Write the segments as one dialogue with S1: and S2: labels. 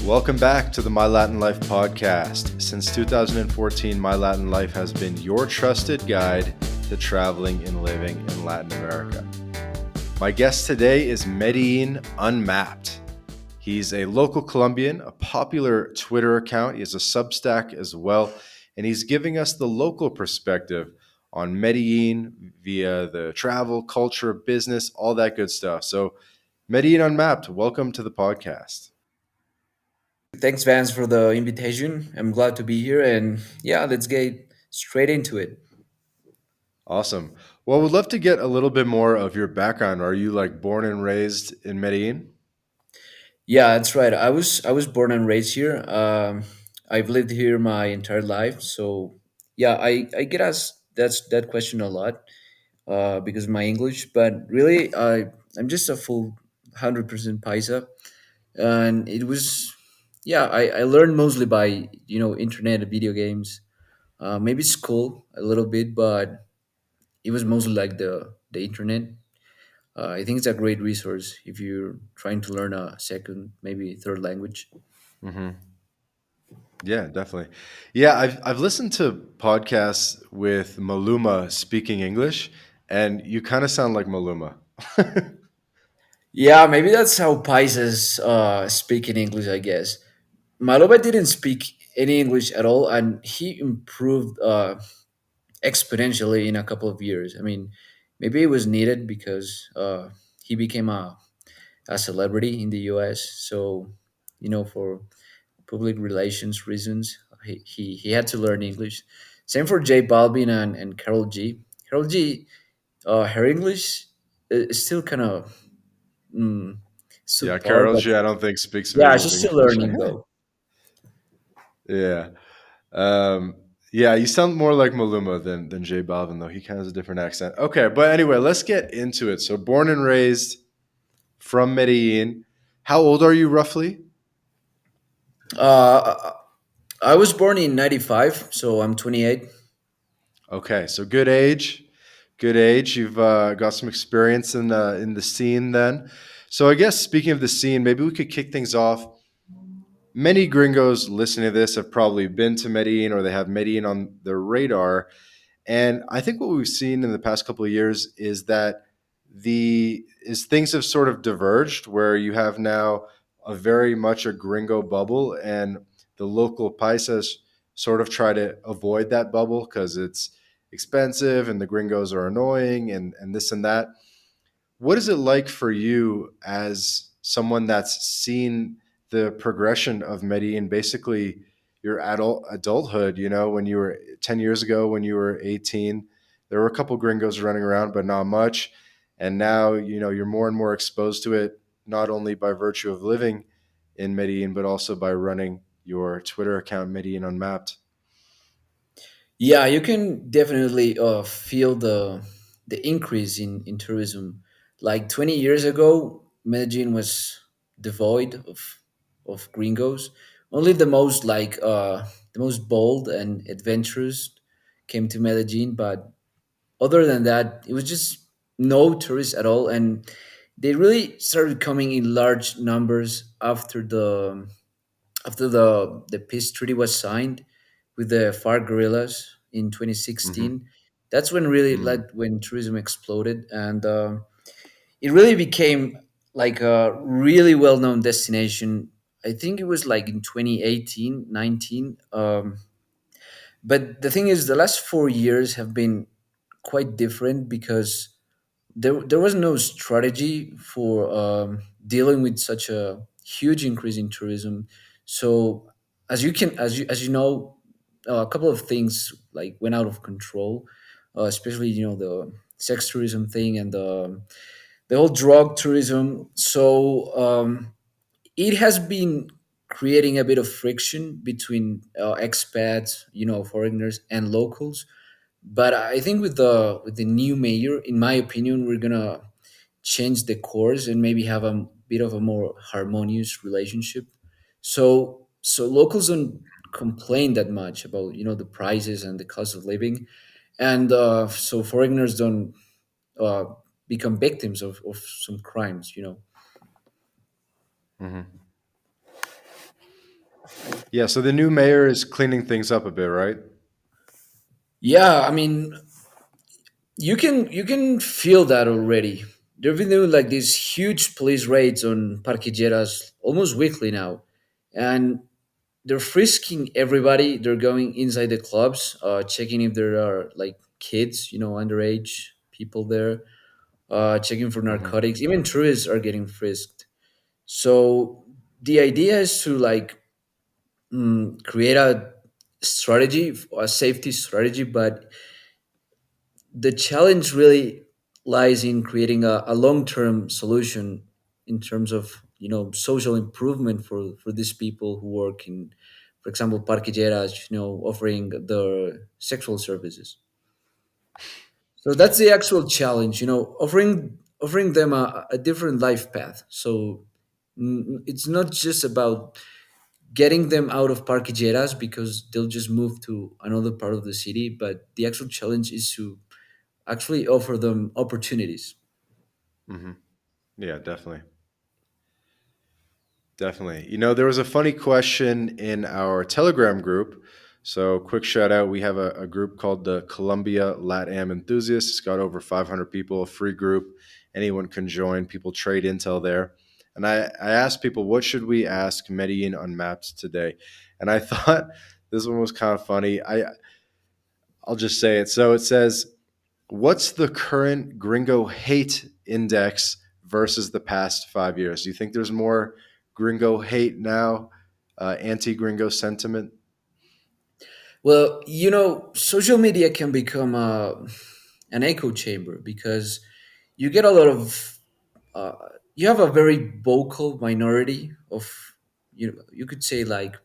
S1: Welcome back to the My Latin Life podcast. Since 2014, My Latin Life has been your trusted guide to traveling and living in Latin America. My guest today is Medellin Unmapped. He's a local Colombian, a popular Twitter account. He has a Substack as well, and he's giving us the local perspective on Medellin via the travel, culture, business, all that good stuff. So, Medellin Unmapped, welcome to the podcast.
S2: Thanks, Vance, for the invitation. I'm glad to be here. And yeah, let's get straight into it.
S1: Awesome. Well, we'd love to get a little bit more of your background. Are you like born and raised in Medellin?
S2: Yeah, that's right. I was born and raised here. I've lived here my entire life. So yeah, I get asked that question a lot because of my English. But really, I'm just a full 100% Paisa. And it was, yeah, I learned mostly by, internet and video games. Maybe school a little bit, but it was mostly like the internet. I think it's a great resource if you're trying to learn a second, maybe third language.
S1: Hmm. Yeah, definitely. Yeah, I've listened to podcasts with Maluma speaking English, and you kind of sound like Maluma.
S2: Yeah, maybe that's how Paisas speak in English, I guess. Maloba didn't speak any English at all, and he improved exponentially in a couple of years. I mean, maybe it was needed because he became a celebrity in the US. So, for public relations reasons, he had to learn English. Same for J Balvin and Carol G. Carol G, her English is still kind of
S1: Yeah,
S2: subpar,
S1: Carol
S2: but
S1: G, I don't think speaks
S2: yeah,
S1: very good
S2: she's still
S1: English.
S2: learning though.
S1: Yeah. Um, yeah, you sound more like Maluma than J Balvin, though. He kind of has a different accent. Okay, but anyway, let's get into it. So, born and raised from Medellin. How old are you roughly?
S2: Uh, I was born in '95, so I'm 28.
S1: Okay, so good age, good age. You've got some experience in the scene then. So I guess speaking of the scene, maybe we could kick things off. Many gringos listening to this have probably been to Medellin or they have Medellin on their radar. And I think what we've seen in the past couple of years is that the is things have sort of diverged where you have now a very much a gringo bubble and the local paisas sort of try to avoid that bubble because it's expensive and the gringos are annoying and this and that. What is it like for you as someone that's seen the progression of Medellin, basically your adulthood, when you were 10 years ago, when you were 18, there were a couple gringos running around, but not much. And now, you're more and more exposed to it, not only by virtue of living in Medellin, but also by running your Twitter account, Medellin Unmapped.
S2: Yeah, you can definitely feel the increase in tourism. Like 20 years ago, Medellin was devoid of gringos. Only the most bold and adventurous came to Medellin, but other than that, it was just no tourists at all, and they really started coming in large numbers after the peace treaty was signed with the FARC guerrillas in
S1: Hmm.
S2: 2016. That's when really
S1: Mm.
S2: like when tourism exploded, and it really became like a really well-known destination. I think it was like in 2018, 19. But the thing is, the last 4 years have been quite different because there was no strategy for dealing with such a huge increase in tourism. So as you know, a couple of things like went out of control, especially the sex tourism thing and the whole drug tourism. So it has been creating a bit of friction between expats, foreigners and locals. But I think with the new mayor, in my opinion, we're gonna change the course and maybe have a bit of a more harmonious relationship. So locals don't complain that much about the prices and the cost of living, and so foreigners don't uh, become victims of some crimes.
S1: Hmm. Yeah, so the new mayor is cleaning things up a bit, right?
S2: Yeah, I mean, you can feel that already. They've been doing like these huge police raids on parquilleras almost weekly now, and they're frisking everybody. They're going inside the clubs, checking if there are like kids, underage people there, checking for
S1: Hmm.
S2: narcotics. Even tourists are getting frisked. So the idea is to like create a strategy, a safety strategy, but the challenge really lies in creating a long-term solution in terms of social improvement for these people who work in, for example, parquilleras, offering the sexual services. So that's the actual challenge, offering them a different life path. So it's not just about getting them out of parquilleras because they'll just move to another part of the city, but the actual challenge is to actually offer them opportunities.
S1: Hmm. Yeah, definitely. Definitely. There was a funny question in our Telegram group. So, quick shout out. We have a group called the Columbia LatAm Enthusiasts. It's got over 500 people, a free group. Anyone can join. People trade intel there. And I asked people, what should we ask Medellin Unmapped today? And I thought this one was kind of funny. I'll just say it. So, it says, what's the current gringo hate index versus the past 5 years? Do you think there's more gringo hate now, anti gringo sentiment?
S2: Well, social media can become an echo chamber because you get a lot of, uh, you have a very vocal minority of, you could say like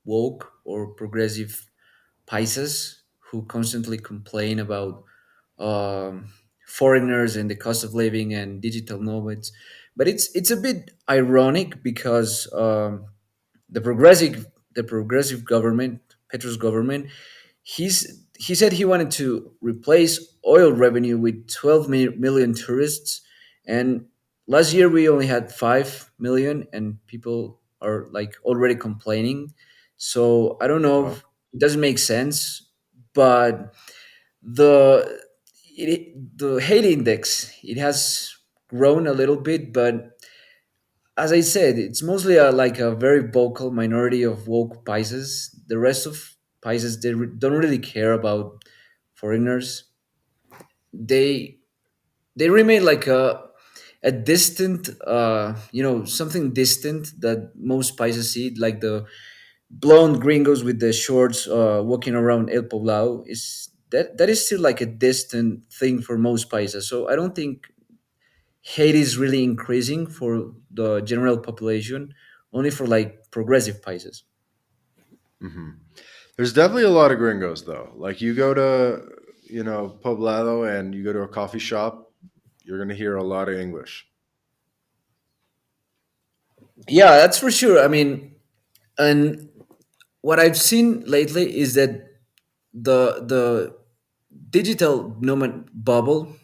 S2: woke or progressive paisas who constantly complain about um, foreigners and the cost of living and digital nomads. But it's a bit ironic because the progressive government, Petro's government, he said he wanted to replace oil revenue with 12 million tourists, and last year we only had 5 million, and people are like already complaining. So I don't know,
S1: Well,
S2: if it doesn't make sense, but the the hate index, it has grown a little bit, but as I said, it's mostly like a very vocal minority of woke Pisces. The rest of Pisces, they don't really care about foreigners. They they remain like a distant, something distant that most Pisces see, like the blonde gringos with the shorts walking around El Poblado. Is that is still like a distant thing for most Pisces. So I don't think hate is really increasing for the general population, only for like progressive Pisces.
S1: hmm, there's definitely a lot of gringos, though. Like you go to, Poblado and you go to a coffee shop, you're going to hear a lot of English.
S2: Yeah, that's for sure. I mean, and what I've seen lately is that the digital nomad bubble,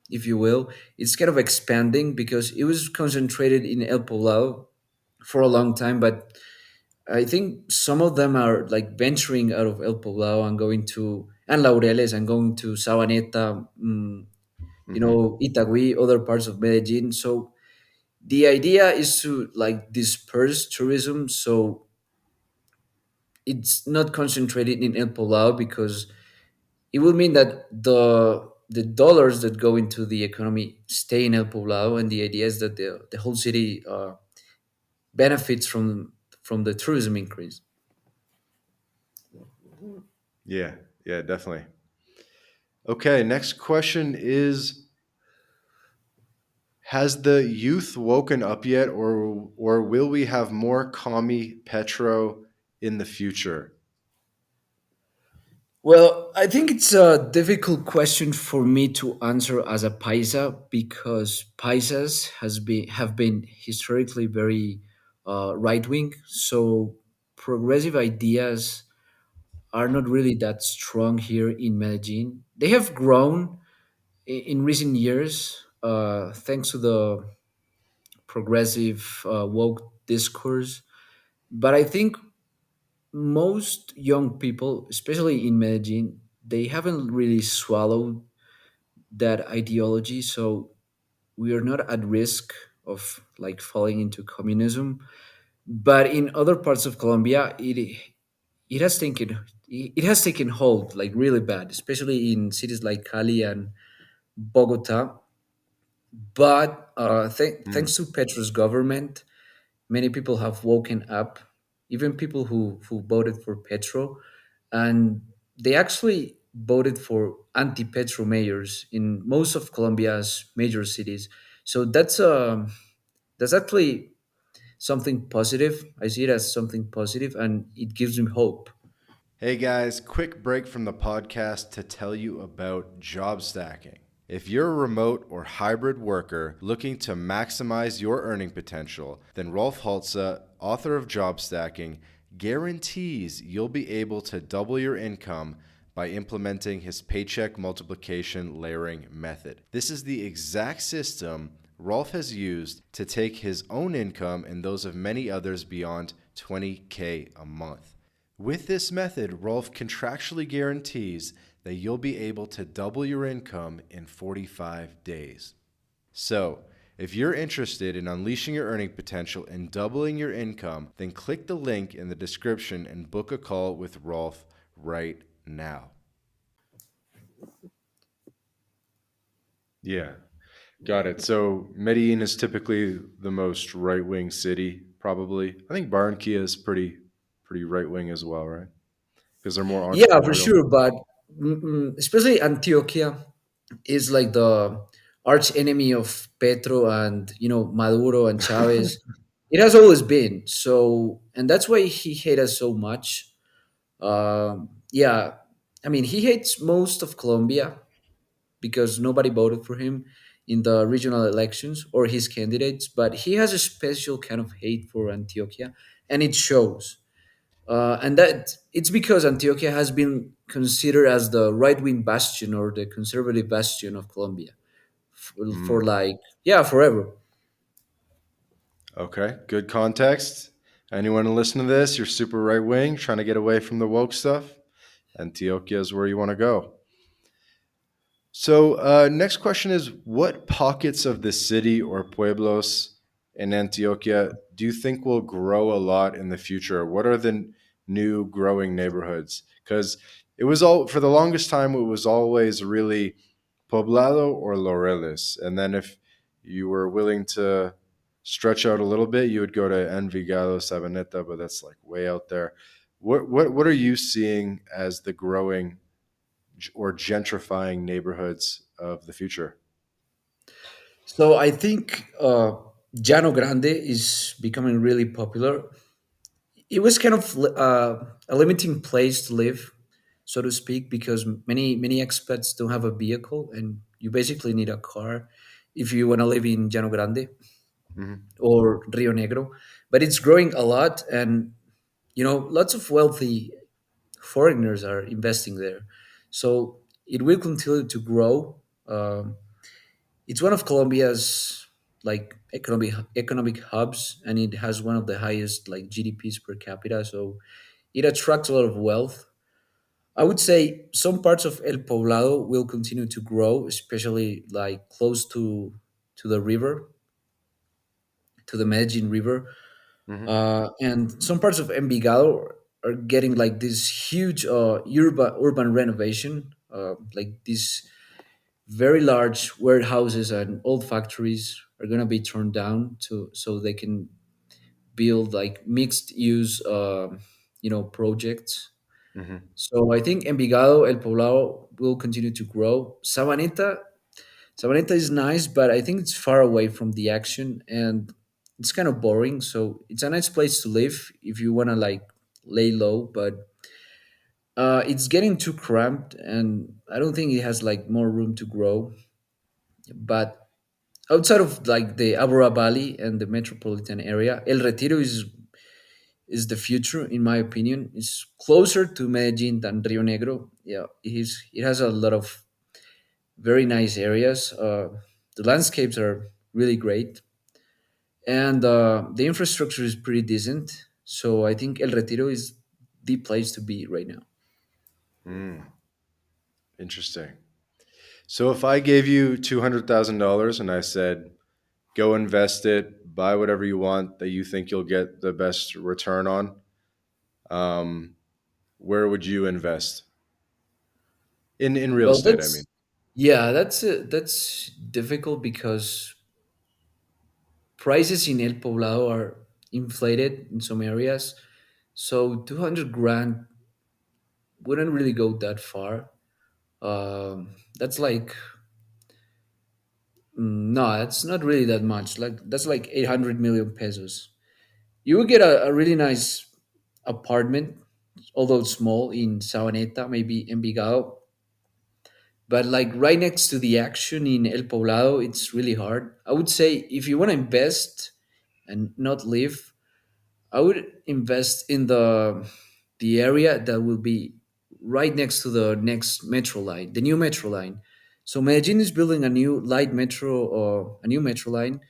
S2: if you will, it's kind of expanding because it was concentrated in El Poblado for a long time, but I think some of them are like venturing out of El Poblado and going to and Laureles and going to Sabaneta,
S1: Hmm.
S2: Itagüí, other parts of Medellin. So the idea is to like disperse tourism, so it's not concentrated in El Poblado because it will mean that the dollars that go into the economy stay in El Poblado, and the idea is that the whole city benefits from the tourism increase.
S1: Yeah, yeah, definitely. Okay, next question is, has the youth woken up yet, or will we have more commie Petro in the future?
S2: Well, I think it's a difficult question for me to answer as a paisa because paisas have been historically very right wing. So progressive ideas are not really that strong here in Medellin. They have grown in recent years thanks to the progressive woke discourse, but I think most young people, especially in Medellin, they haven't really swallowed that ideology. So we are not at risk of like falling into communism. But in other parts of Colombia, it has taken it has taken hold like really bad, especially in cities like Cali and Bogota. But
S1: Mm.
S2: thanks to Petro's government, many people have woken up, even people who voted for Petro, and they actually voted for anti-Petro mayors in most of Colombia's major cities. So that's actually something positive. I see it as something positive, and it gives me hope.
S1: Hey guys, quick break from the podcast to tell you about job stacking. If you're a remote or hybrid worker looking to maximize your earning potential, then Rolf Haltza, author of Job Stacking, guarantees you'll be able to double your income by implementing his paycheck multiplication layering method. This is the exact system Rolf has used to take his own income and those of many others beyond 20K a month. With this method, Rolf contractually guarantees that you'll be able to double your income in 45 days. So, if you're interested in unleashing your earning potential and doubling your income, then click the link in the description and book a call with Rolf right now. Yeah, got it. So Medellin is typically the most right wing city, probably. I think Barranquilla is pretty right wing as well, right? Because they're more
S2: Yeah, for
S1: entrepreneurial.
S2: sure. But especially Antioquia is like the arch enemy of Petro and Maduro and Chavez. It has always been so, and that's why he hates us so much. Yeah, I mean he hates most of Colombia because nobody voted for him in the regional elections or his candidates, but he has a special kind of hate for Antioquia, and it shows. And that it's because Antioquia has been considered as the right wing bastion or the conservative bastion of Colombia for
S1: Mm.
S2: like yeah forever.
S1: Okay, good context. Anyone listen to this? You're super right wing, trying to get away from the woke stuff. Antioquia is where you want to go. So, next question is: what pockets of the city or pueblos in Antioquia do you think will grow a lot in the future? What are the new growing neighborhoods? Because it was all for the longest time, it was always really Poblado or Laureles. And then if you were willing to stretch out a little bit, you would go to Envigado, Sabaneta, but that's like way out there. What are you seeing as the growing or gentrifying neighborhoods of the future?
S2: So I think Llano Grande is becoming really popular. It was kind of a limiting place to live, so to speak, because many expats don't have a vehicle, and you basically need a car if you want to live in Llano Grande
S1: Hmm.
S2: or Rio Negro. But it's growing a lot, and lots of wealthy foreigners are investing there. So it will continue to grow. It's one of Colombia's like economic hubs, and it has one of the highest like GDPs per capita. So it attracts a lot of wealth. I would say some parts of El Poblado will continue to grow, especially like close to the river, to the Medellin River,
S1: Hmm.
S2: and some parts of Envigado are getting like this huge urban renovation, like these very large warehouses and old factories are going to be torn down to so they can build like mixed use projects.
S1: Hmm.
S2: So I think Envigado, El Poblado will continue to grow. Sabaneta is nice, but I think it's far away from the action and it's kind of boring. So it's a nice place to live if you want to like lay low, but it's getting too cramped, and I don't think it has like more room to grow. But outside of like the Abora Valley and the metropolitan area, El Retiro is the future, in my opinion. It's closer to Medellin than Rio Negro. Yeah, it has a lot of very nice areas. The landscapes are really great, and the infrastructure is pretty decent. So I think El Retiro is the place to be right now.
S1: Mm, interesting. So if I gave you $200,000 and I said, go invest it, buy whatever you want that you think you'll get the best return on, um, where would you invest in real
S2: Well,
S1: estate? I mean.
S2: that's difficult because prices in El Poblado are inflated in some areas. So 200 grand wouldn't really go that far. That's like no, that's not really that much. Like that's like 800 million pesos. You would get a really nice apartment, although small, in Sabaneta, maybe Envigado. But like right next to the action in El Poblado, it's really hard. I would say if you want to invest and not live, I would invest in the area that will be right next to the next metro line, the new metro line. So Medellin is building a new light metro or a new metro line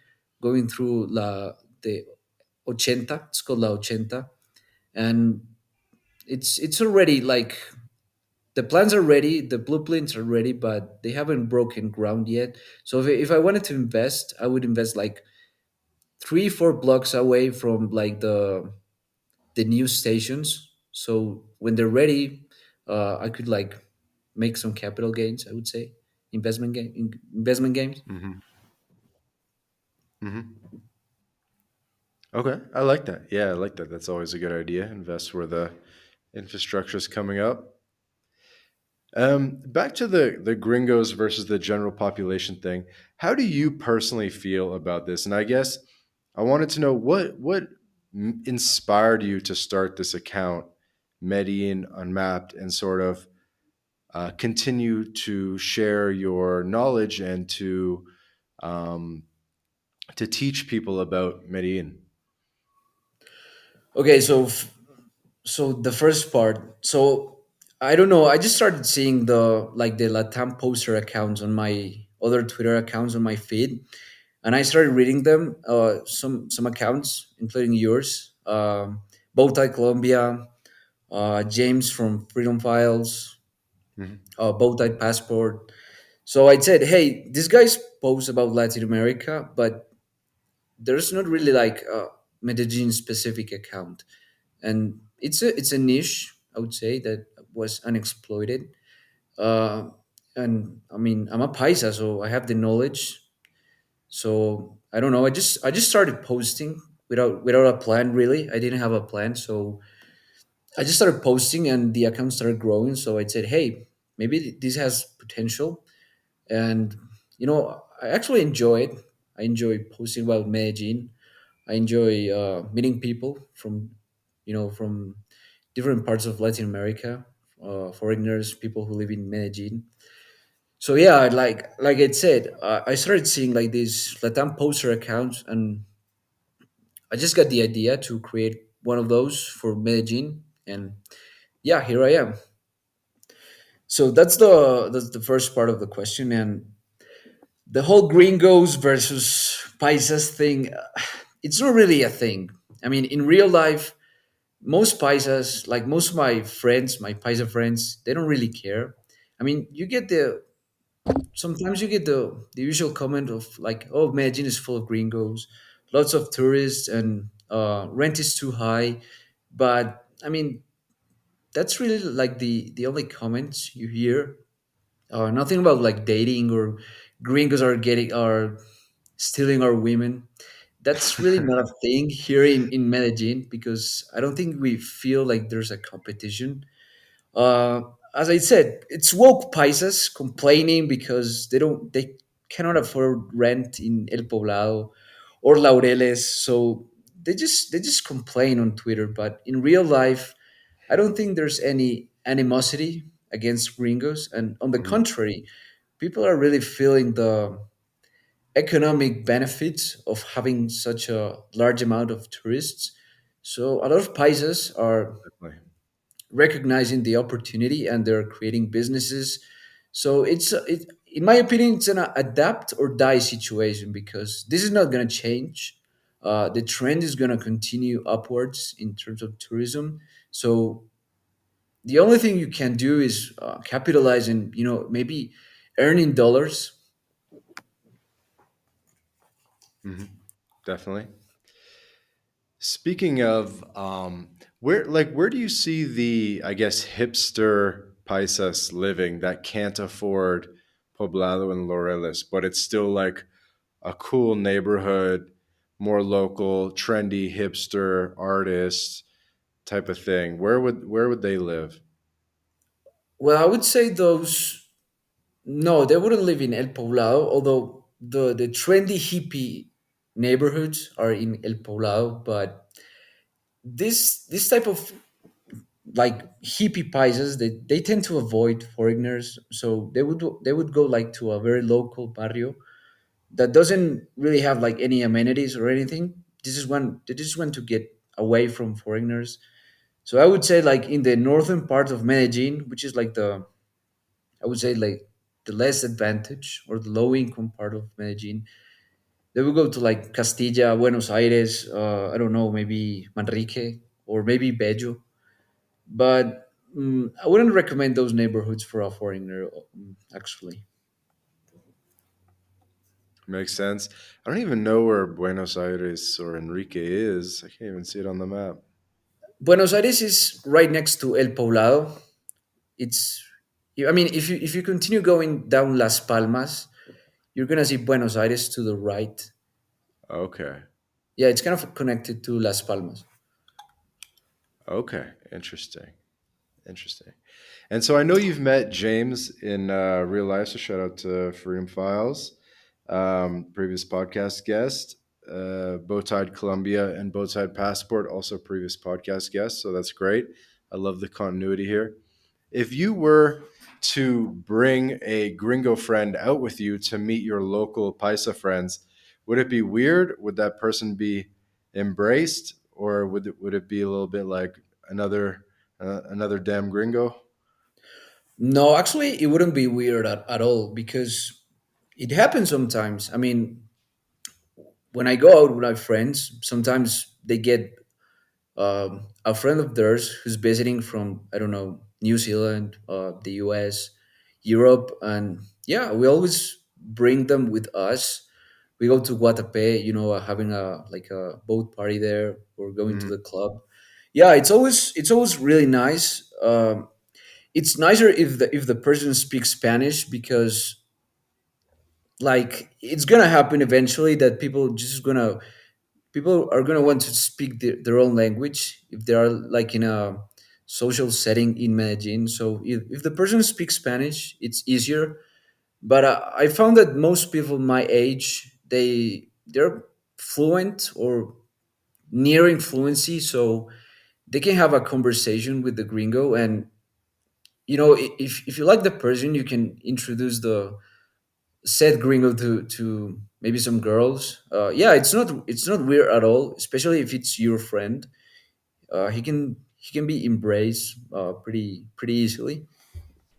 S2: going through the 80. It's called La 80, and it's already like the plans are ready, the blueprints are ready, but they haven't broken ground yet. So if I wanted to invest, I would invest like 3 4 blocks away from like the new stations. So when they're ready, I could like make some capital gains. I would say investment gains.
S1: Hmm. Hmm. Okay, I like that. Yeah, I like that. That's always a good idea. Invest where the infrastructure is coming up. Back to the gringos versus the general population thing. How do you personally feel about this? And I guess I wanted to know what inspired you to start this account, Medellin Unmapped, and sort of continue to share your knowledge and um, to teach people about Medellin.
S2: Okay, so the first part. So I don't know. I just started seeing the LatAm poster accounts on my other Twitter accounts on my feed, and I started reading them. Some accounts, including yours, Bowtie Colombia, James from Freedom Files,
S1: Mhm.
S2: Bowtie Passport. So I said, hey, these guys post about Latin America, but there's not really like a Medellin specific account, and it's a niche, I would say, that was unexploited. Uh, and I mean, I'm a paisa, so I have the knowledge. So I don't know. I just started posting without a plan. Really, I didn't have a plan, so I just started posting, and the account started growing. So I said, hey, maybe this has potential, and I actually enjoy it. I enjoy posting about Medellin. I enjoy meeting people from different parts of Latin America, foreigners, people who live in Medellin. So yeah, like I said, I started seeing like these Latam poster accounts, and I just got the idea to create one of those for Medellin, and yeah, here I am. So that's the first part of the question, and the whole gringos versus paisas thing. It's not really a thing. I mean, in real life, most paisas, like most of my friends, my paisa friends, they don't really care. I mean, you get the sometimes you get the usual comment of like, "Oh, Medellin is full of gringos, lots of tourists, and rent is too high." But I mean, that's really like the only comments you hear. Nothing about like dating or gringos are stealing our women. That's really not a thing here in Medellin because I don't think we feel like there's a competition. Uh, as I said, it's woke paisas complaining because they cannot afford rent in El Poblado or Laureles, so they just complain on Twitter. But in real life, I don't think there's any animosity against gringos, and on the
S1: Mhm.
S2: contrary, people are really feeling the economic benefits of having such a large amount of tourists. So a lot of paisas are
S1: Definitely.
S2: recognizing the opportunity and they're creating businesses. So in my opinion, it's an adapt or die situation because this is not going to change. The trend is going to continue upwards in terms of tourism. So The only thing you can do is capitalize and maybe earning dollars.
S1: Hmm. Definitely. Speaking of, where do you see the, I guess, hipster paisas living that can't afford Poblado and Laureles, but it's still like a cool neighborhood, more local, trendy hipster artist type of thing? Where would they live?
S2: Well, I would say those. No, they wouldn't live in El Poblado, although the trendy hippie neighborhoods are in El Poblado. But this type of like hippie paisas, they tend to avoid foreigners, so they would go like to a very local barrio that doesn't really have like any amenities or anything. They just want to get away from foreigners. So I would say like in the northern part of Medellin, which is like the I would say like the less advantage or the low income part of Medellin. They would go to like Castilla, Buenos Aires, I don't know, maybe Manrique or maybe Bello. But I wouldn't recommend those neighborhoods for a foreigner, actually.
S1: Makes sense. I don't even know where Buenos Aires or Enrique is. I can't even see it on the map.
S2: Buenos Aires is right next to El Poblado. It's, I mean, if you continue going down Las Palmas, you're gonna see Buenos Aires to the right.
S1: Okay.
S2: Yeah, it's kind of connected to Las Palmas.
S1: Okay. Interesting. Interesting. And so I know you've met James in real life. So shout out to Freedom Files, previous podcast guest, Bowtied Columbia and Bowtied Passport, also previous podcast guest. So that's great. I love the continuity here. If you were to bring a gringo friend out with you to meet your local paisa friends, would it be weird? Would that person be embraced, or would it be a little bit like another damn gringo?
S2: No, actually, it wouldn't be weird at all because it happens sometimes. I mean, when I go out with my friends, sometimes they get a friend of theirs who's visiting from, I don't know, New Zealand, the US, Europe, and yeah, we always bring them with us. We go to Guatapé, having a like a boat party there, or going to
S1: Hmm.
S2: the club. Yeah, it's always really nice. It's nicer if the person speaks Spanish, because like it's gonna happen eventually that people are going to want to speak their own language if they are like in a social setting in Medellin. So if the person speaks Spanish, it's easier. But I found that most people my age, they're fluent or nearing fluency, so they can have a conversation with the gringo. And if you like the person, you can introduce the said gringo to maybe some girls. Yeah, it's not weird at all, especially if it's your friend. He can be embraced pretty easily.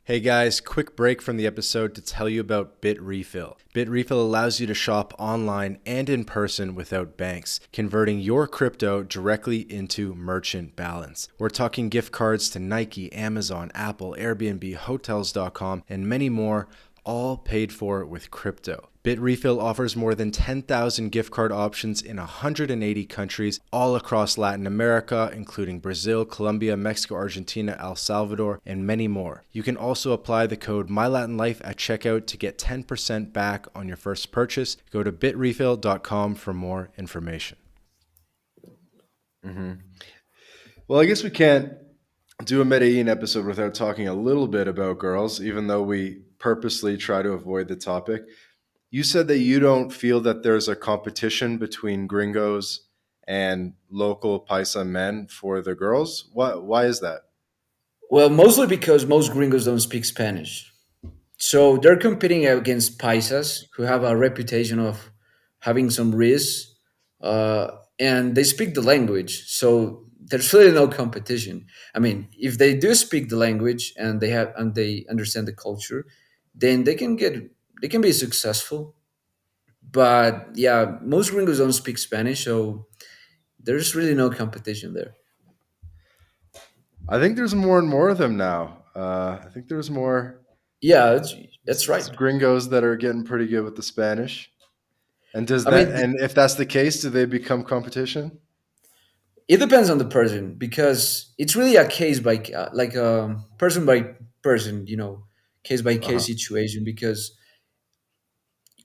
S1: Hey guys, quick break from the episode to tell you about BitRefill. BitRefill allows you to shop online and in person without banks, converting your crypto directly into merchant balance. We're talking gift cards to Nike, Amazon, Apple, Airbnb, Hotels.com, and many more, all paid for with crypto. BitRefill offers more than 10,000 gift card options in 180 countries all across Latin America, including Brazil, Colombia, Mexico, Argentina, El Salvador, and many more. You can also apply the code MyLatinLife at checkout to get 10% back on your first purchase. Go to bitrefill.com for more information. Mhm. Well, I guess we can't do a Medellin episode without talking a little bit about girls, even though we purposely try to avoid the topic. You said that you don't feel that there's a competition between gringos and local paisa men for the girls. Why is that?
S2: Well, mostly because most gringos don't speak Spanish, so they're competing against paisas who have a reputation of having some riz, and they speak the language. So there's really no competition. I mean, if they do speak the language and they understand the culture, then they can be successful. But yeah, most gringos don't speak Spanish, so there's really no competition there.
S1: I think there's more and more of them now. I think there's more
S2: Yeah, that's right.
S1: gringos that are getting pretty good with the Spanish. And does
S2: I
S1: that
S2: mean,
S1: and if that's the case, do they become competition?
S2: it depends on the person because it's really a case by like a person by person, case by
S1: Uh-huh.
S2: case situation. Because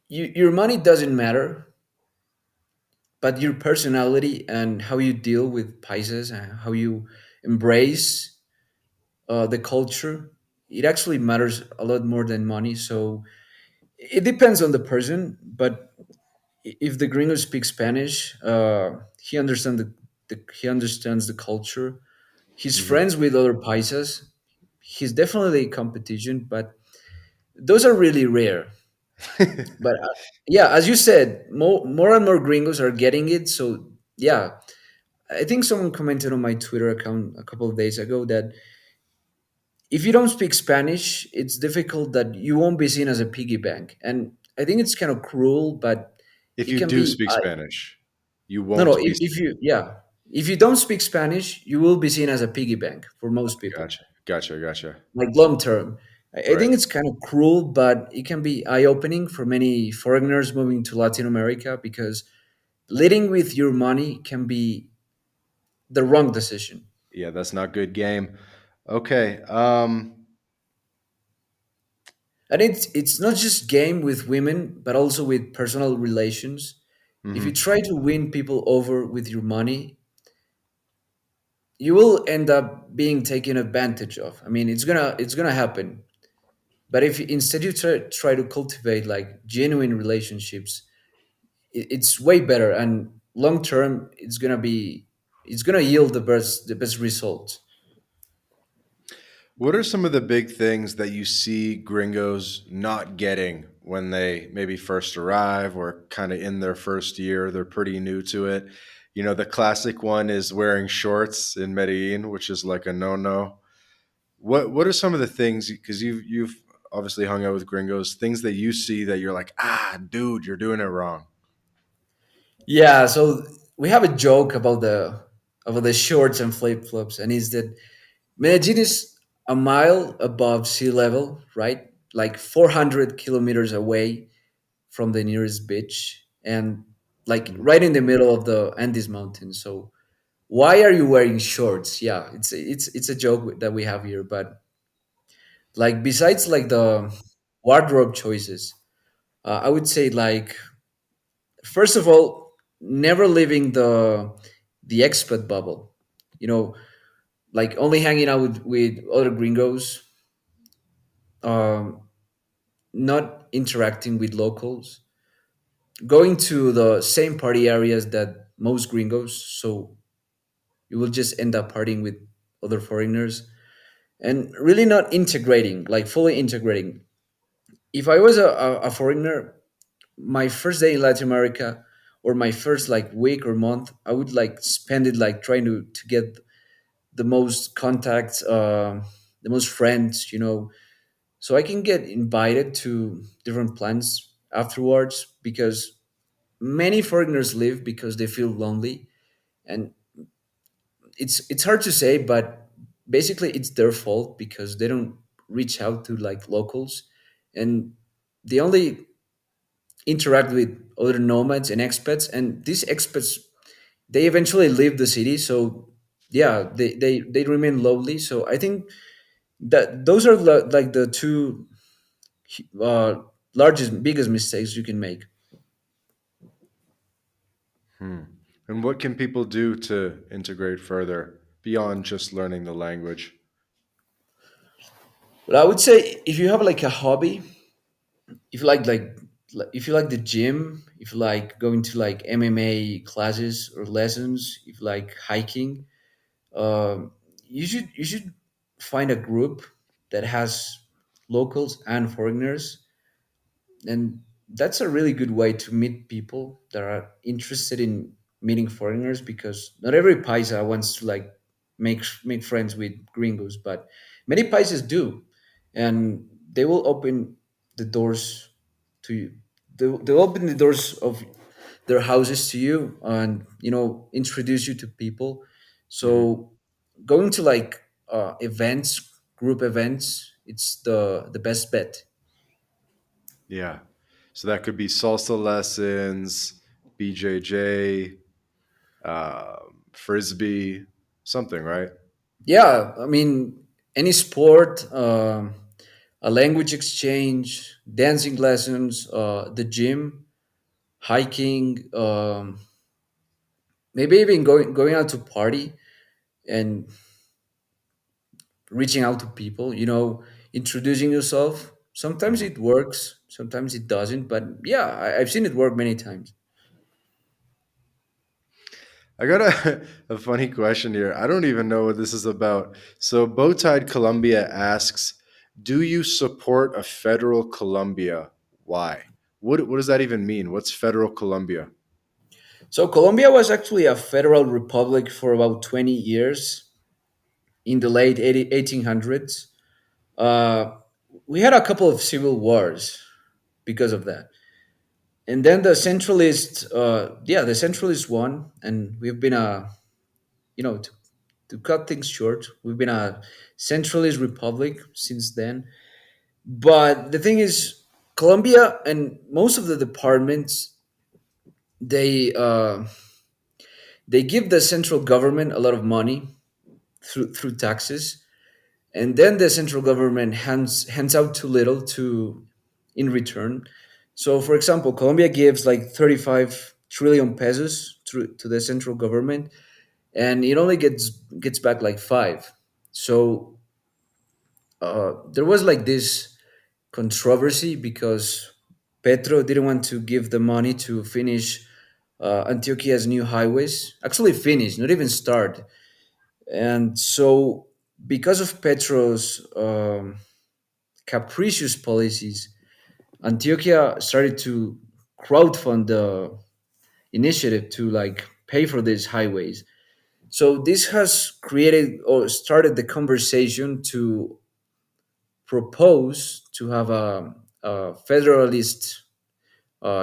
S2: your money doesn't matter, but your personality and how you deal with Pisces and how you embrace the culture, it actually matters a lot more than money. So it depends on the person, but if the gringo speaks Spanish, he understands the culture. He's
S1: Hmm.
S2: friends with other paisas. He's definitely competition, but those are really rare. But yeah, as you said, more and more gringos are getting it. So yeah, I think someone commented on my Twitter account a couple of days ago that if you don't speak Spanish, it's difficult that you won't be seen as a piggy bank. And I think it's kind of cruel, but
S1: If
S2: it
S1: you
S2: can
S1: do
S2: be.
S1: speak Spanish, you
S2: No, no.
S1: won't be
S2: If
S1: seen.
S2: you, yeah, if you don't speak Spanish, you will be seen as a piggy bank for most people,
S1: Gotcha. Gotcha. Gotcha.
S2: like long term. I
S1: Right.
S2: think it's kind of cruel, but it can be eye opening for many foreigners moving to Latin America because leading with your money can be the wrong decision.
S1: Yeah, that's not good game. Okay.
S2: And it's not just game with women, but also with personal relations. If you
S1: Mhm.
S2: try to win people over with your money, you will end up being taken advantage of. I mean, it's gonna happen. But if instead you try to cultivate like genuine relationships, it's way better and long term. It's gonna yield the best results.
S1: What are some of the big things that you see gringos not getting when they maybe first arrive or kind of in their first year? They're pretty new to it. You know, the classic one is wearing shorts in Medellin, which is like a no-no. What are some of the things, because you've obviously hung out with gringos, things that you see that you're like, ah, dude, you're doing it wrong.
S2: Yeah, so we have a joke about the shorts and flip flops, and is that Medellin is a mile above sea level, right? Like 400 kilometers away from the nearest beach, and like
S1: Mhm.
S2: right in the middle of the Andes Mountains. So why are you wearing shorts? Yeah, it's a joke that we have here, but like besides like the wardrobe choices, I would say like first of all, never leaving the expat bubble. You know, like only hanging out with other gringos, um, not interacting with locals, going to the same party areas that most gringos. So you will just end up partying with other foreigners and really not integrating, like fully integrating. If I was a foreigner, my first day in Latin America or my first like week or month, I would like spend it like trying to get the most contacts, the most friends, so I can get invited to different plans afterwards because many foreigners leave because they feel lonely, and it's hard to say, but basically it's their fault because they don't reach out to like locals, and they only interact with other nomads and expats, and these expats they eventually leave the city. So yeah, they remain lonely. So I think that those are like the two uh, largest biggest mistakes you can make.
S1: Hmm. And what can people do to integrate further beyond just learning the language?
S2: But I would say if you have like a hobby, if you like if you like the gym, if you like going to like MMA classes or lessons, if you like hiking, you should find a group that has locals and foreigners, and that's a really good way to meet people that are interested in meeting foreigners, because not every paisa wants to like make friends with gringos, but many paisas do, and they will open the doors to you. They'll open the doors of their houses to you and introduce you to people.
S1: Hmm.
S2: So going to like events, group events, it's the best bet.
S1: Yeah. So that could be salsa lessons, BJJ, frisbee, something, right?
S2: Yeah, I mean, any sport, a language exchange, dancing lessons, the gym, hiking, maybe even going out to party and reaching out to people. Introducing yourself. Sometimes
S1: Mhm.
S2: it works, sometimes it doesn't. But yeah, I've seen it work many times.
S1: I got a funny question here. I don't even know what this is about. So, Bowtied Columbia asks, "Do you support a federal Colombia? Why? What does that even mean? What's federal Colombia?"
S2: So Colombia was actually a federal republic for about 20 years in the late 1800s. Uh, we had a couple of civil wars because of that. And then the centralists won, and we've been to cut things short, we've been a centralist republic since then. But the thing is, Colombia and most of the departments, they uh, they give the central government a lot of money through taxes, and then the central government hands out too little to in return. So, for example, Colombia gives like 35 trillion pesos to the central government, and it only gets back like five. So there was like this controversy because Petro didn't want to give the money to finish Antioquia's new highways. Actually, finish, not even start. And so, because of Petro's capricious policies, Antioquia started to crowdfund the initiative to like pay for these highways. So this has created or started the conversation to propose to have a federalist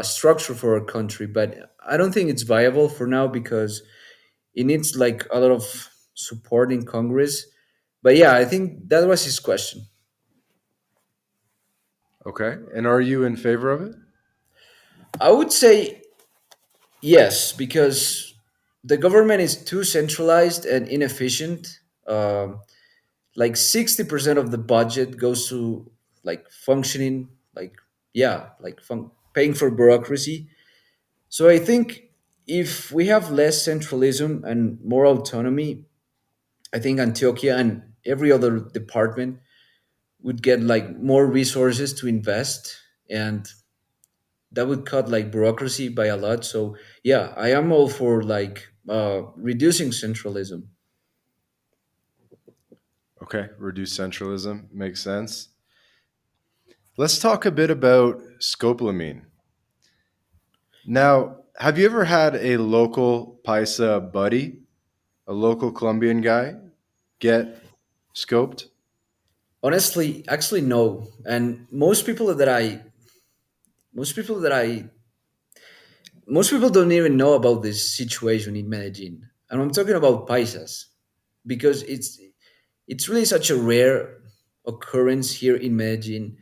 S2: structure for our country, but I don't think it's viable for now because it needs like a lot of support in Congress. But yeah, I think that was his question.
S1: Okay. And are you in favor of it?
S2: I would say yes, because the government is too centralized and inefficient. Like 60% of the budget goes to like functioning, like, yeah, like paying for bureaucracy. So I think if we have less centralism and more autonomy, I think Antioquia and every other department would get like more resources to invest, and that would cut like bureaucracy by a lot. So yeah, I am all for like reducing centralism.
S1: Okay. Reduce centralism makes sense. Let's talk a bit about scopolamine. Now, have you ever had a local Paisa buddy, a local Colombian guy, get scoped?
S2: Honestly, actually no. And most people that I most people don't even know about this situation in Medellin. And I'm talking about paisas because it's really such a rare occurrence here in Medellin.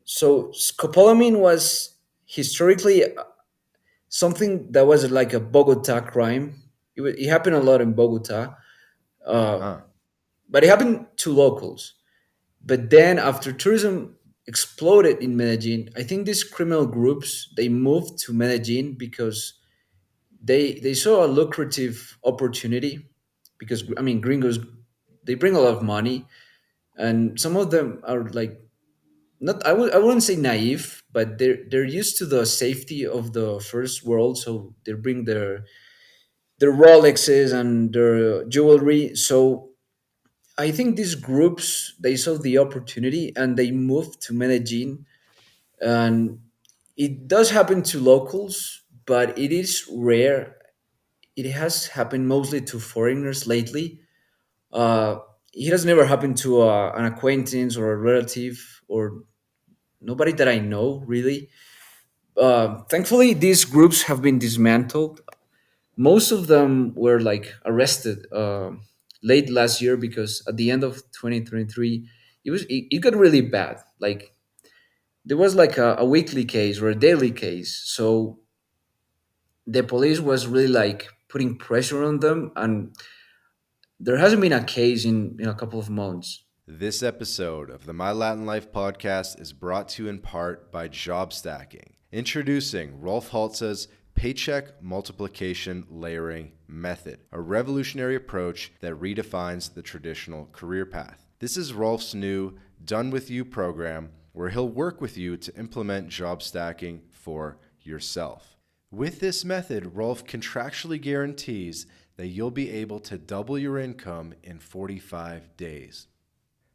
S2: So scopolamine was historically something that was like a Bogota crime. It happened a lot in Bogota, uh,
S1: Huh.
S2: but it happened to locals. But then after tourism exploded in Medellin, I think these criminal groups they moved to Medellin because they saw a lucrative opportunity. Because I mean, gringos they bring a lot of money, and some of them are like not I wouldn't say naive, but they're used to the safety of the first world, so they bring their Rolexes and their jewelry. So I think these groups they saw the opportunity and they moved to Medellin, and it does happen to locals, but it is rare. It has happened mostly to foreigners lately. Uh, it has never happened to an acquaintance or a relative or nobody that I know really. Thankfully, these groups have been dismantled. Most of them were like arrested. late last year, because at the end of 2023 it got really bad. Like there was like a weekly case or a daily case. So the police was really like putting pressure on them, and there hasn't been a case in a couple of months.
S1: This episode of the My Latin Life podcast is brought to you in part by Job Stacking. Introducing Rolf Haltza's Paycheck Multiplication Layering Method, a revolutionary approach that redefines the traditional career path. This is Rolf's new Done With You program, where he'll work with you to implement job stacking for yourself. With this method, Rolf contractually guarantees that you'll be able to double your income in 45 days.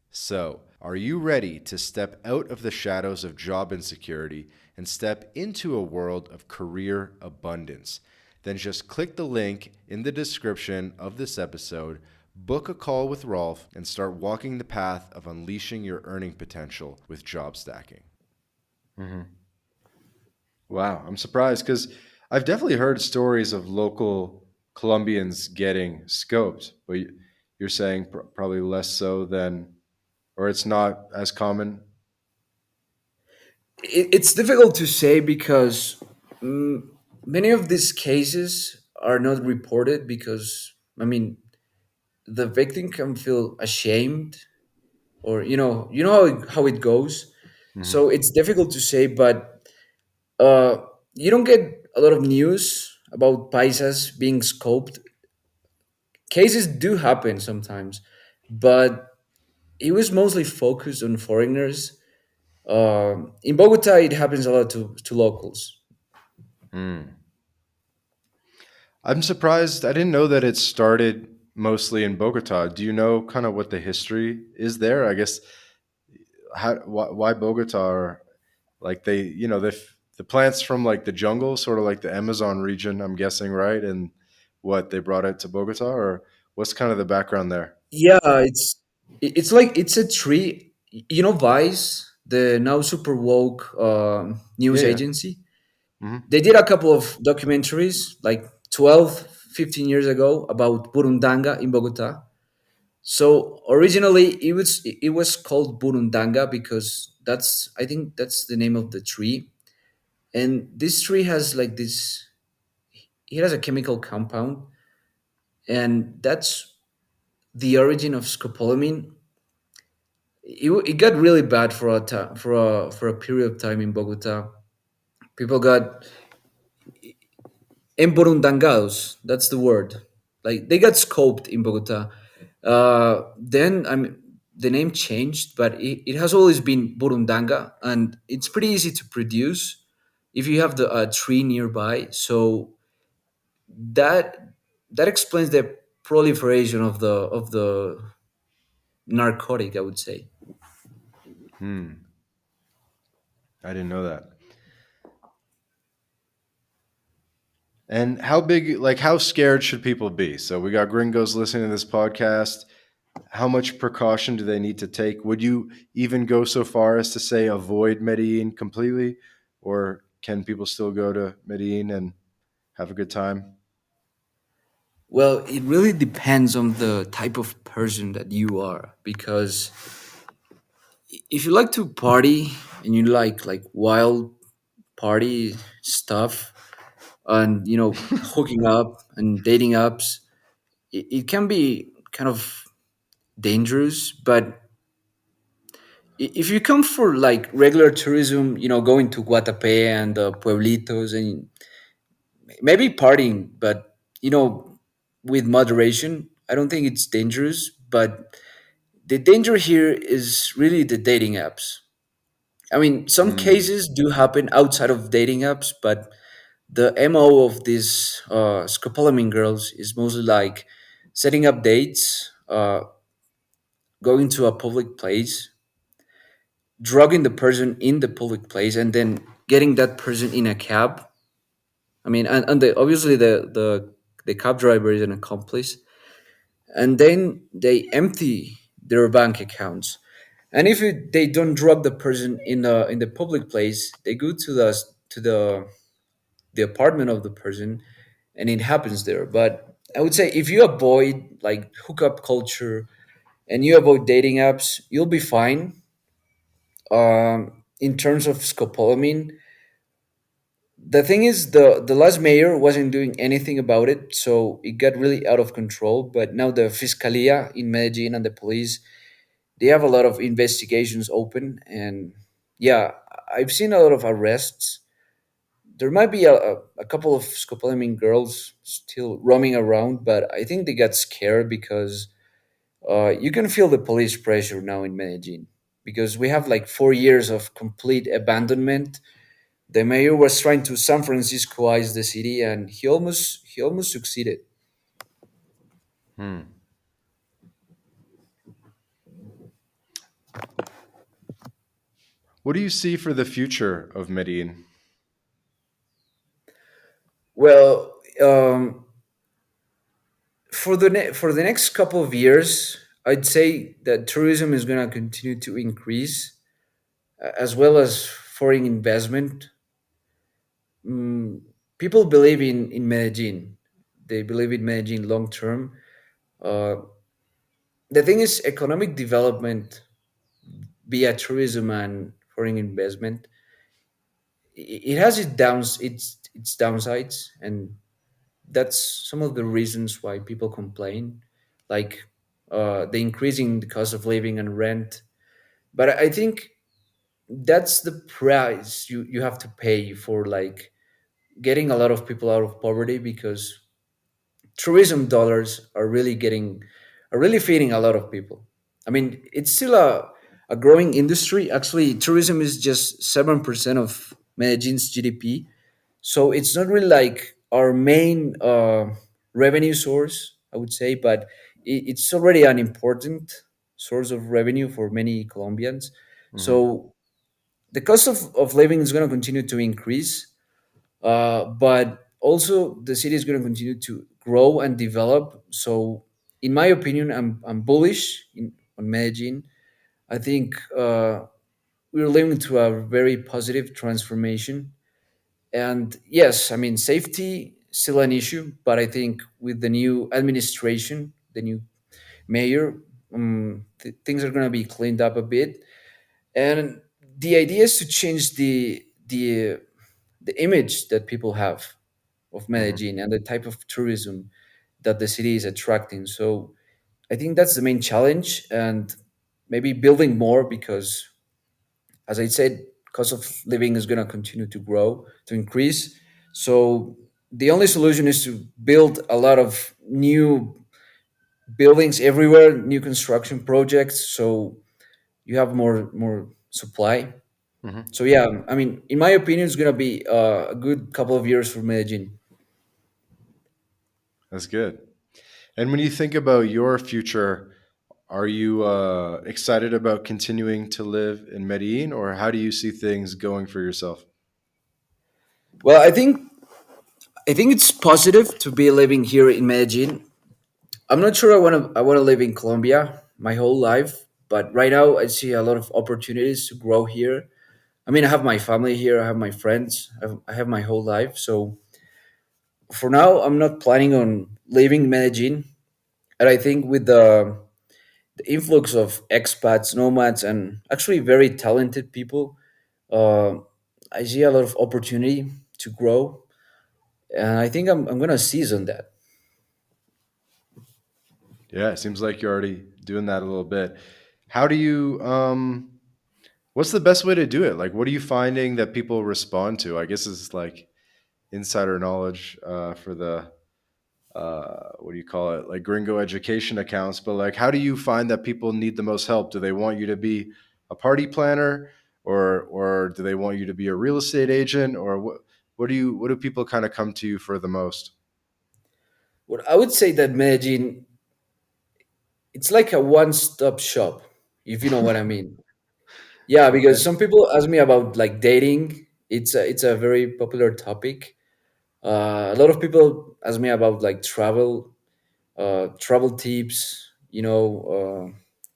S1: So, are you ready to step out of the shadows of job insecurity and step into a world of career abundance? Then just click the link in the description of this episode, book a call with Rolf, and start walking the path of unleashing your earning potential with job stacking. Wow, I'm surprised because I've definitely heard stories of local Colombians getting scoped, but you're saying probably less so than, or it's not as common.
S2: It's difficult to say because mm, many of these cases are not reported because, I mean, the victim can feel ashamed, or how it goes. So
S1: Hmm.
S2: it's difficult to say, but uh, you don't get a lot of news about paisas being scoped. Cases do happen sometimes, but it was mostly focused on foreigners. In Bogota, it happens a lot to locals.
S1: Mm. I'm surprised. I didn't know that it started mostly in Bogota. Do you know kind of what the history is there? I guess why Bogota? Or like the plants from like the jungle, sort of like the Amazon region. I'm guessing, right? And what they brought it to Bogota, or what's kind of the background there?
S2: Yeah, it's like it's a tree. Vice, the now super woke
S1: Yeah,
S2: news
S1: yeah.
S2: agency.
S1: Hmm.
S2: They did a couple of documentaries like 12, 15 years ago about Burundanga in Bogota. So originally it was called Burundanga because that's I think that's the name of the tree. And this tree has like this it has a chemical compound, and that's the origin of scopolamine. It got really bad for a period of time in Bogota. People got emburundangados. That's the word. Like they got scoped in Bogota. Then the name changed, but it has always been burundanga, and it's pretty easy to produce if you have the tree nearby. So that that explains the proliferation of the narcotic, I would say.
S1: Hmm. I didn't know that. And how big, like, how scared should people be? So we got gringos listening to this podcast. How much precaution do they need to take? Would you even go so far as to say avoid Medellin completely, or can people still go to Medellin and have a good time?
S2: Well, it really depends on the type of person that you are, because if you like to party and you like wild party stuff, and hooking up and dating apps, it can be kind of dangerous. But if you come for like regular tourism, going to Guatapé and the pueblitos and maybe partying, but with moderation, I don't think it's dangerous. But the danger here is really the dating apps. I mean, some
S1: Hmm.
S2: cases do happen outside of dating apps, but the MO of these scopolamine girls is mostly like setting up dates, going to a public place, drugging the person in the public place, and then getting that person in a cab. I mean, and obviously the cab driver is an accomplice, and then they empty their bank accounts. And if they don't drug the person in the public place, they go to the apartment of the person, and it happens there. But I would say if you avoid like hookup culture and you avoid dating apps, you'll be fine. In terms of scopolamine, the thing is the last mayor wasn't doing anything about it, so it got really out of control. But now the Fiscalia in Medellin and the police, they have a lot of investigations open, and yeah, I've seen a lot of arrests. There might be a couple of scopolamine girls still roaming around, but I think they got scared because you can feel the police pressure now in Medellin because we have like 4 years of complete abandonment. The mayor was trying to San Franciscoize the city, and he almost succeeded.
S1: Hmm. What do you see for the future of Medellin?
S2: Well, for the next couple of years, I'd say that tourism is going to continue to increase, as well as foreign investment. Mm, People believe in Medellin. They believe in Medellin long term. Uh, the thing is, economic development via tourism and foreign investment, it has its downsides, and that's some of the reasons why people complain, like the increasing the cost of living and rent. But I think that's the price you have to pay for like getting a lot of people out of poverty, because tourism dollars are really feeding a lot of people. I mean, it's still a growing industry. Actually, tourism is just 7% of Medellin's GDP. So it's not really like our main revenue source, I would say, but it's already an important source of revenue for many Colombians.
S1: Hmm.
S2: So the cost of living is going to continue to increase, but also the city is going to continue to grow and develop. So, in my opinion, I'm bullish on Medellin. I think we're living through a very positive transformation. And yes, I mean, safety still an issue, but I think with the new administration, the new mayor, things are going to be cleaned up a bit. And the idea is to change the image that people have of
S1: Hmm.
S2: Medellin and the type of tourism that the city is attracting. So I think that's the main challenge, and maybe building more because, as I said, cost of living is going to continue to grow, to increase. So the only solution is to build a lot of new buildings everywhere, new construction projects, so you have more supply.
S1: Hmm.
S2: So yeah, I mean, in my opinion, it's gonna be a good couple of years for Medellin.
S1: That's good. And when you think about your future, are you excited about continuing to live in Medellin, or how do you see things going for yourself?
S2: Well, I think it's positive to be living here in Medellin. I'm not sure I want to live in Colombia my whole life, but right now I see a lot of opportunities to grow here. I mean, I have my family here, I have my friends, I have my whole life. So for now, I'm not planning on leaving Medellin. And I think with the influx of expats, nomads, and actually very talented people, uh, I see a lot of opportunity to grow, and I think I'm gonna seize on that.
S1: Yeah, it seems like you're already doing that a little bit. How do you what's the best way to do it? Like what are you finding that people respond to? I guess it's like insider knowledge for the what do you call it? Like gringo education accounts, but like how do you find that people need the most help? Do they want you to be a party planner, or do they want you to be a real estate agent, or what do people kind of come to you for the most?
S2: What I would say that Medellin, it's like a one-stop shop, if you know what I mean. Yeah, because
S1: Okay.
S2: some people ask me about like dating. It's a very popular topic. A lot of people ask me about like travel tips,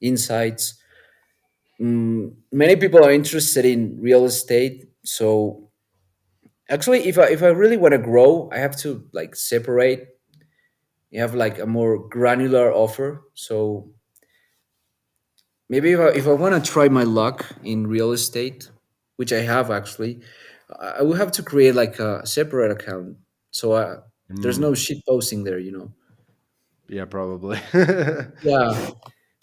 S2: insights. Many people are interested in real estate. So actually, if I really want to grow, I have to like separate You have like a more granular offer. So maybe if I want to try my luck in real estate, which I have actually, I would have to create like a separate account. So there's no
S1: Mm,
S2: shit posting there, you know.
S1: yeah, probably.
S2: Yeah,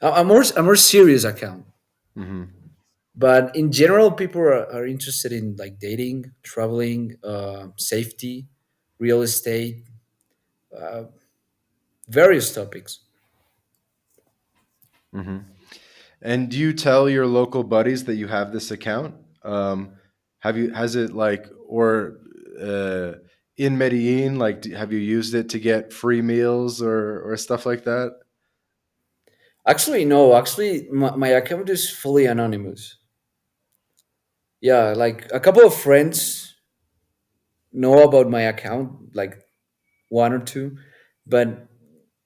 S2: a more serious account.
S1: Hmm.
S2: But in general, people are interested in like dating, traveling, safety, real estate, uh, various topics.
S1: Hmm. And do you tell your local buddies that you have this account? Has it like, or uh, in Medellin, like, have you used it to get free meals or stuff like that?
S2: Actually, no. Actually, my account is fully anonymous. Yeah, like a couple of friends know about my account, like one or two, but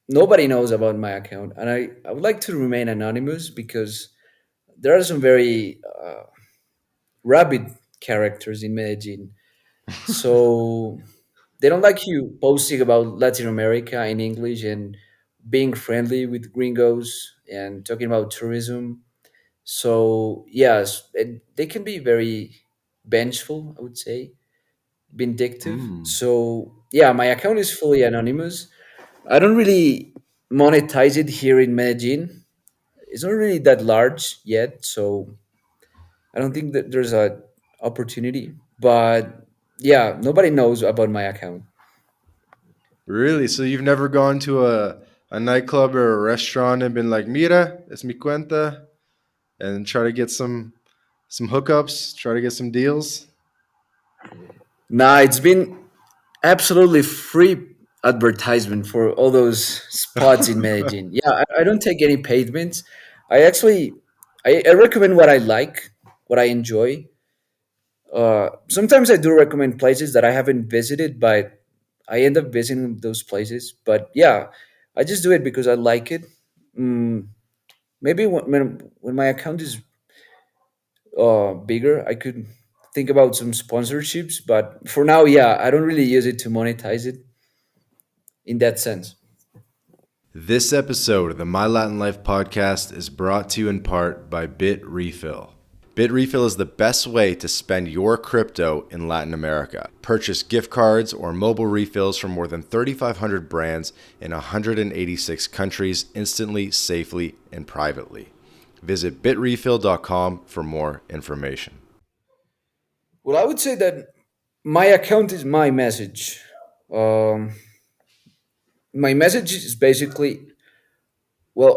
S2: nobody knows about my account. And I would like to remain anonymous because there are some very rabid characters in Medellin. So they don't like you posting about Latin America in English and being friendly with gringos and talking about tourism. So yes, they can be very vengeful, I would say, vindictive.
S1: Mm.
S2: So yeah, my account is fully anonymous. I don't really monetize it here in Medellin. It's not really that large yet, so I don't think that there's a opportunity. But yeah, nobody knows about my account.
S1: Really? So you've never gone to a nightclub or a restaurant and been like, "Mira, es mi cuenta," and try to get some hookups, try to get some deals?
S2: Nah, it's been absolutely free advertisement for all those spots in Medellin. Yeah, I don't take any payments. I actually I recommend what I like, what I enjoy. Sometimes I do recommend places that I haven't visited, but I end up visiting those places. But yeah, I just do it because I like it. Mm, maybe when my account is bigger, I could think about some sponsorships. But for now, yeah, I don't really use it to monetize it in that sense.
S1: This episode of the My Latin Life podcast is brought to you in part by Bit Refill. Bit Refill is the best way to spend your crypto in Latin America. Purchase gift cards or mobile refills from more than 3,500 brands in 186 countries instantly, safely, and privately. Visit bitrefill.com for more information.
S2: Well, I would say that my account is my message. Um, my message is basically, well,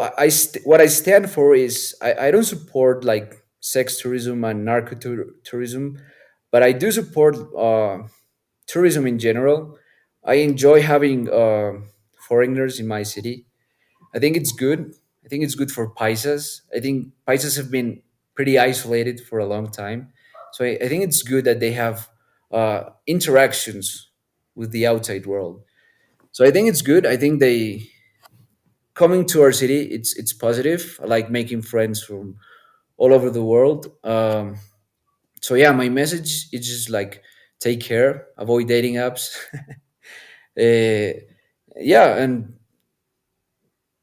S2: what I stand for is I don't support like sex tourism and narco tourism, but I do support tourism in general. I enjoy having foreigners in my city. I think it's good. I think it's good for paisas. I think paisas have been pretty isolated for a long time, so I think it's good that they have interactions with the outside world. So I think it's good. I think they coming to our city. It's positive. I like making friends from all over the world. So yeah, my message is just like take care, avoid dating apps. Yeah, and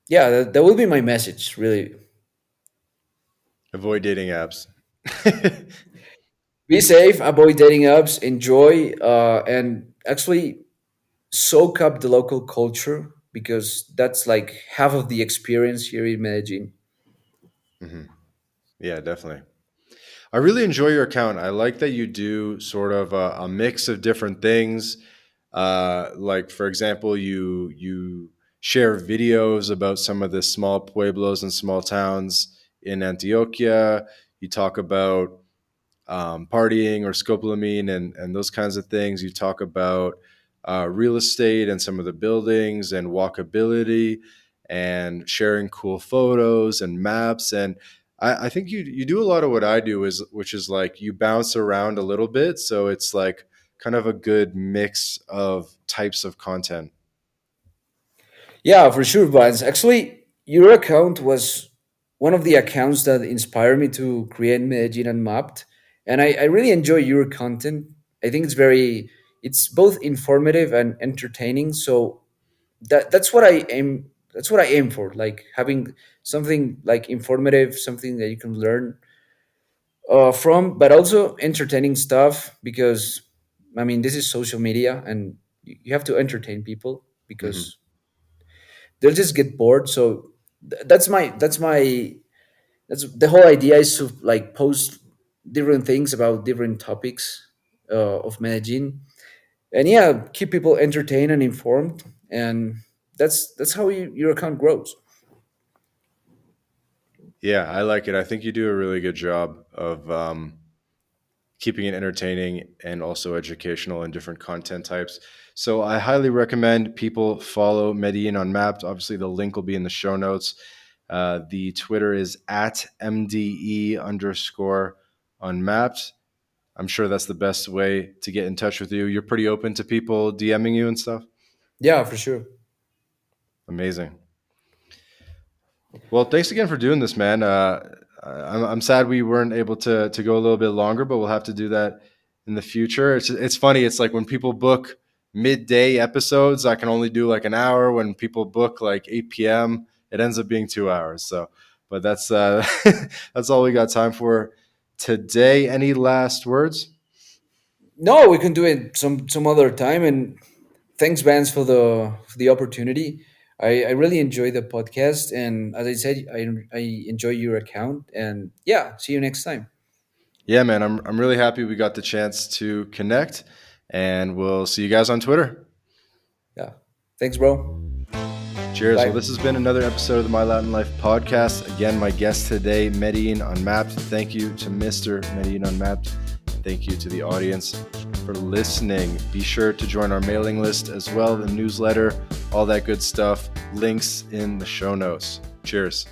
S2: yeah, that will be my message. Really,
S1: Avoid dating apps.
S2: be safe, avoid dating apps, enjoy, and actually soak up the local culture because that's like half of the experience here in Medellin.
S1: Mhm. Yeah, definitely. I really enjoy your account. I like that you do sort of a mix of different things. Like for example, you share videos about some of the small pueblos and small towns in Antioquia. You talk about partying or scopolamine and those kinds of things. You talk about real estate and some of the buildings and walkability and sharing cool photos and maps. And I think you do a lot of what I do is which is like you bounce around a little bit. So it's like kind of a good mix of types of content.
S2: Yeah, for sure, Vance. Actually, your account was one of the accounts that inspired me to create Medellin Unmapped, and I really enjoy your content. I think it's both informative and entertaining. So That's what I aim. That's what I aim for. Like having something like informative, something that you can learn from, but also entertaining stuff. Because I mean, this is social media, and you have to entertain people
S1: Hmm.
S2: because they'll just get bored. So that's the whole idea, is to like post different things about different topics of Medellin, and yeah, keep people entertained and informed, and that's how your account grows.
S1: Yeah, I like it. I think you do a really good job of keeping it entertaining and also educational and different content types. So I highly recommend people follow Medellin Unmapped. Obviously, the link will be in the show notes. The Twitter is at MDE underscore unmapped. I'm sure that's the best way to get in touch with you. You're pretty open to people DMing you and stuff.
S2: Yeah, for sure.
S1: Amazing. Well, thanks again for doing this, man. I'm sad we weren't able to go a little bit longer, but we'll have to do that in the future. It's funny. It's like when people book midday episodes, I can only do like an hour. When people book like 8 p.m., it ends up being 2 hours. So, but that's that's all we got time for today. Any last words?
S2: No, we can do it some other time. And thanks, Vance, for the opportunity. I really enjoy the podcast, and as I said, I enjoy your account. And yeah, see you next time.
S1: Yeah, man. I'm really happy we got the chance to connect, and we'll see you guys on Twitter.
S2: Yeah, thanks, bro.
S1: Cheers. Well,
S2: Bye.
S1: this has been another episode of the My Latin Life podcast. Again, my guest today, Medellin Unmapped. Thank you to Mr. Medellin Unmapped. Thank you to the audience for listening. Be sure to join our mailing list as well, the newsletter, all that good stuff. Links in the show notes. Cheers.